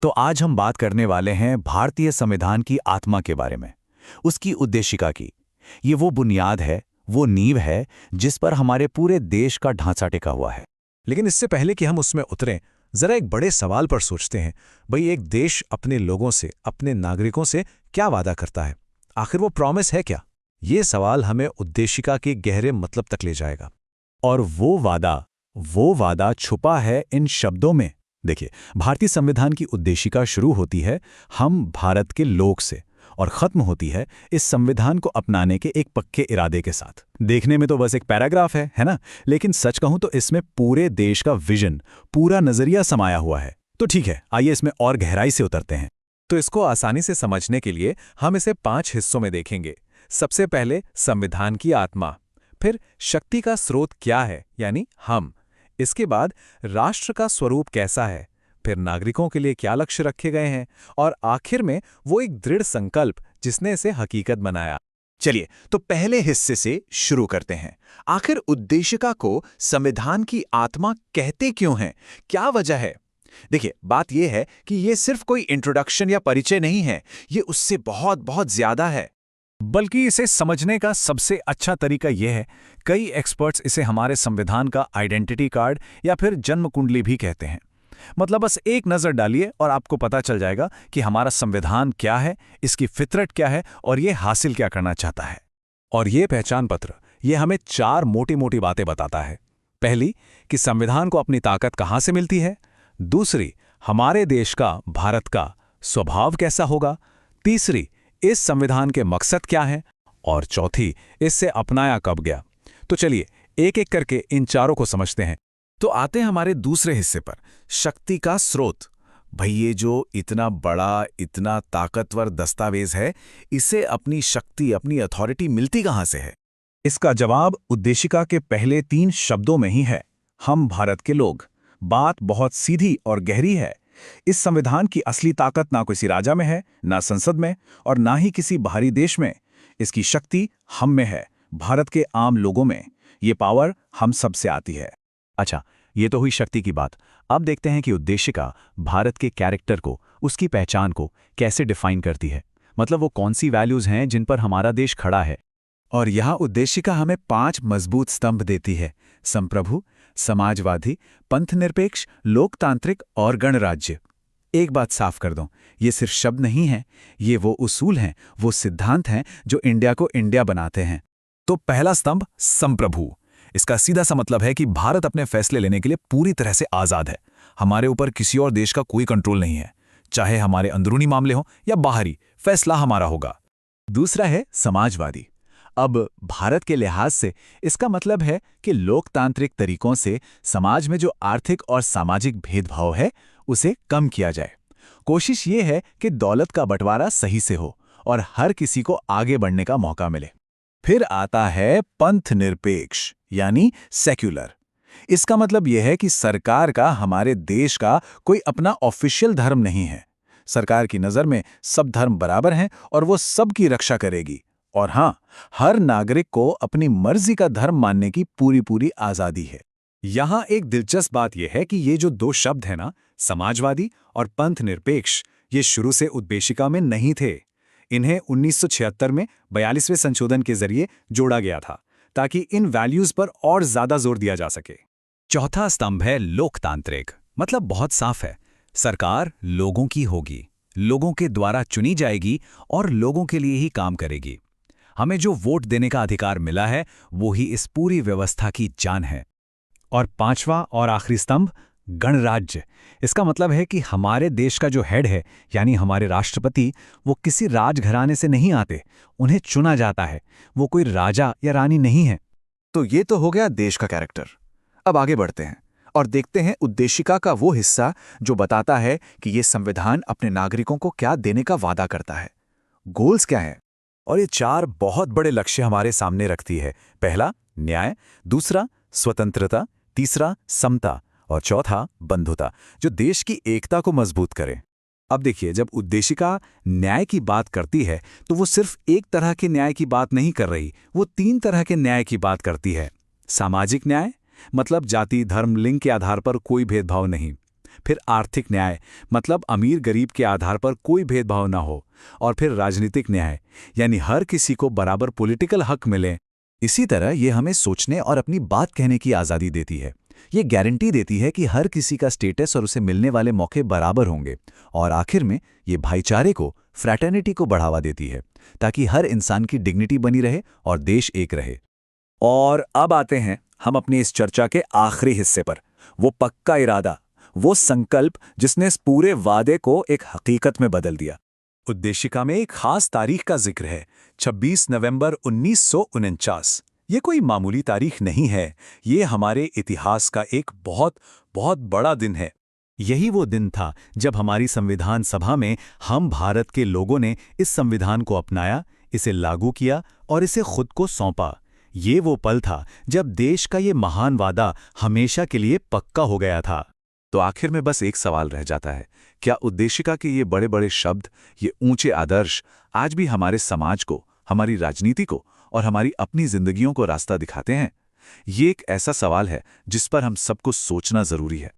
तो आज हम बात करने वाले हैं भारतीय संविधान की आत्मा के बारे में, उसकी उद्देशिका की। ये वो बुनियाद है, वो नींव है जिस पर हमारे पूरे देश का ढांचा टिका हुआ है। लेकिन इससे पहले कि हम उसमें उतरें, जरा एक बड़े सवाल पर सोचते हैं। भाई, एक देश अपने लोगों से, अपने नागरिकों से क्या वादा करता है? आखिर वो प्रॉमिस है क्या? ये सवाल हमें उद्देशिका के गहरे मतलब तक ले जाएगा। और वो वादा छुपा है इन शब्दों में। देखिए, भारतीय संविधान की उद्देशिका शुरू होती है हम भारत के लोग से और खत्म होती है इस संविधान को अपनाने के एक पक्के इरादे के साथ। देखने में तो बस एक पैराग्राफ है ना? लेकिन सच कहूं तो इसमें पूरे देश का विजन, पूरा नजरिया समाया हुआ है। तो ठीक है, आइए इसमें और गहराई से उतरते हैं। तो इसको आसानी से समझने के लिए हम इसे 5 हिस्सों में देखेंगे। सबसे पहले संविधान की आत्मा, फिर शक्ति का स्रोत क्या है, यानी हम। इसके बाद राष्ट्र का स्वरूप कैसा है, फिर नागरिकों के लिए क्या लक्ष्य रखे गए हैं, और आखिर में वो एक दृढ़ संकल्प जिसने इसे हकीकत बनाया। चलिए, तो पहले हिस्से से शुरू करते हैं। आखिर उद्देशिका को संविधान की आत्मा कहते क्यों हैं? क्या वजह है? देखिए, बात यह है कि यह सिर्फ कोई इंट्रोडक्शन या परिचय नहीं है, ये उससे बहुत बहुत ज्यादा है। बल्कि इसे समझने का सबसे अच्छा तरीका यह है, कई एक्सपर्ट्स इसे हमारे संविधान का आइडेंटिटी कार्ड या फिर जन्म कुंडली भी कहते हैं। मतलब बस एक नज़र डालिए और आपको पता चल जाएगा कि हमारा संविधान क्या है, इसकी फितरत क्या है और ये हासिल क्या करना चाहता है। और ये पहचान पत्र, ये हमें 4 मोटी मोटी बातें बताता है। पहली, कि संविधान को अपनी ताकत कहाँ से मिलती है। दूसरी, हमारे देश का, भारत का स्वभाव कैसा होगा। तीसरी, इस संविधान के मकसद क्या है। और चौथी, इससे अपनाया कब गया। तो चलिए एक एक करके इन चारों को समझते हैं। तो आते हैं हमारे दूसरे हिस्से पर, शक्ति का स्रोत। भाई, ये जो इतना बड़ा, इतना ताकतवर दस्तावेज है, इसे अपनी शक्ति, अपनी अथॉरिटी मिलती कहाँ से है? इसका जवाब उद्देशिका के पहले 3 शब्दों में ही है, हम भारत के लोग। बात बहुत सीधी और गहरी है। इस संविधान की असली ताकत ना किसी राजा में है, ना संसद में, और ना ही किसी बाहरी देश में। इसकी शक्ति हम में है, भारत के आम लोगों में। ये पावर हम सब से आती है। अच्छा, ये तो हुई शक्ति की बात। अब देखते हैं कि उद्देशिका भारत के कैरेक्टर को, उसकी पहचान को कैसे डिफाइन करती है। मतलब वो कौन सी वैल्यूज हैं जिन पर हमारा देश खड़ा है। और यहाँ उद्देशिका हमें 5 मजबूत स्तंभ देती है: संप्रभु, समाजवादी, पंथनिरपेक्ष, लोकतांत्रिक और गणराज्य। एक बात साफ कर दूं, ये सिर्फ शब्द नहीं हैं, ये वो उसूल हैं, वो सिद्धांत हैं जो इंडिया को इंडिया बनाते हैं। तो पहला स्तंभ, संप्रभु। इसका सीधा सा मतलब है कि भारत अपने फैसले लेने के लिए पूरी तरह से आज़ाद है। हमारे ऊपर किसी और देश का कोई कंट्रोल नहीं है। चाहे हमारे अंदरूनी मामले हों या बाहरी, फैसला हमारा होगा। दूसरा है समाजवादी। अब भारत के लिहाज से इसका मतलब है कि लोकतांत्रिक तरीकों से समाज में जो आर्थिक और सामाजिक भेदभाव है, उसे कम किया जाए। कोशिश ये है कि दौलत का बंटवारा सही से हो और हर किसी को आगे बढ़ने का मौका मिले। फिर आता है पंथ निरपेक्ष, यानी सेक्युलर। इसका मतलब यह है कि सरकार का, हमारे देश का कोई अपना ऑफिशियल धर्म नहीं है। सरकार की नज़र में सब धर्म बराबर हैं और वो सबकी रक्षा करेगी। और हाँ, हर नागरिक को अपनी मर्जी का धर्म मानने की पूरी पूरी आज़ादी है। यहाँ एक दिलचस्प बात यह है कि ये जो 2 शब्द हैं ना, समाजवादी और पंथ निरपेक्ष, ये शुरू से उद्देशिका में नहीं थे। इन्हें 1976 में 42वें संशोधन के जरिए जोड़ा गया था ताकि इन वैल्यूज पर और ज्यादा जोर दिया जा सके। चौथा स्तंभ है लोकतांत्रिक। मतलब बहुत साफ है, सरकार लोगों की होगी, लोगों के द्वारा चुनी जाएगी और लोगों के लिए ही काम करेगी। हमें जो वोट देने का अधिकार मिला है, वो ही इस पूरी व्यवस्था की जान है। और पांचवा और आखिरी स्तंभ, गणराज्य। इसका मतलब है कि हमारे देश का जो हेड है, यानी हमारे राष्ट्रपति, वो किसी राजघराने से नहीं आते, उन्हें चुना जाता है। वो कोई राजा या रानी नहीं है। तो ये तो हो गया देश का कैरेक्टर। अब आगे बढ़ते हैं और देखते हैं उद्देशिका का वो हिस्सा जो बताता है कि ये संविधान अपने नागरिकों को क्या देने का वादा करता है। गोल्स क्या है? और ये 4 बहुत बड़े लक्ष्य हमारे सामने रखती है। पहला, न्याय। दूसरा, स्वतंत्रता। तीसरा, समता। और चौथा, बंधुता, जो देश की एकता को मजबूत करे। अब देखिए, जब उद्देशिका न्याय की बात करती है, तो वो सिर्फ एक तरह के न्याय की बात नहीं कर रही, वो 3 तरह के न्याय की बात करती है। सामाजिक न्याय, मतलब जाति, धर्म, लिंग के आधार पर कोई भेदभाव नहीं। फिर आर्थिक न्याय, मतलब अमीर गरीब के आधार पर कोई भेदभाव ना हो, और फिर राजनीतिक न्याय, यानी हर किसी को बराबर पॉलिटिकल हक मिले। इसी तरह ये हमें सोचने और अपनी बात कहने की आज़ादी देती है। ये गारंटी देती है कि हर किसी का स्टेटस और उसे मिलने वाले मौके बराबर होंगे। और आखिर में ये भाईचारे को, फ्रैटर्निटी को बढ़ावा देती है, ताकि हर इंसान की डिग्निटी बनी रहे और देश एक रहे। और अब आते हैं हम अपनी इस चर्चा के आखिरी हिस्से पर, वो पक्का इरादा, वो संकल्प जिसने इस पूरे वादे को एक हकीकत में बदल दिया। उद्देशिका में एक खास तारीख का जिक्र है, 26 नवंबर 1949। ये कोई मामूली तारीख नहीं है, ये हमारे इतिहास का एक बहुत बहुत बड़ा दिन है। यही वो दिन था जब हमारी संविधान सभा में हम भारत के लोगों ने इस संविधान को अपनाया, इसे लागू किया और इसे खुद को सौंपा। ये वो पल था जब देश का ये महान वादा हमेशा के लिए पक्का हो गया था। तो आखिर में बस एक सवाल रह जाता है, क्या उद्देशिका के ये बड़े बड़े शब्द, ये ऊंचे आदर्श आज भी हमारे समाज को, हमारी राजनीति को और हमारी अपनी जिंदगियों को रास्ता दिखाते हैं? ये एक ऐसा सवाल है जिस पर हम सबको सोचना जरूरी है।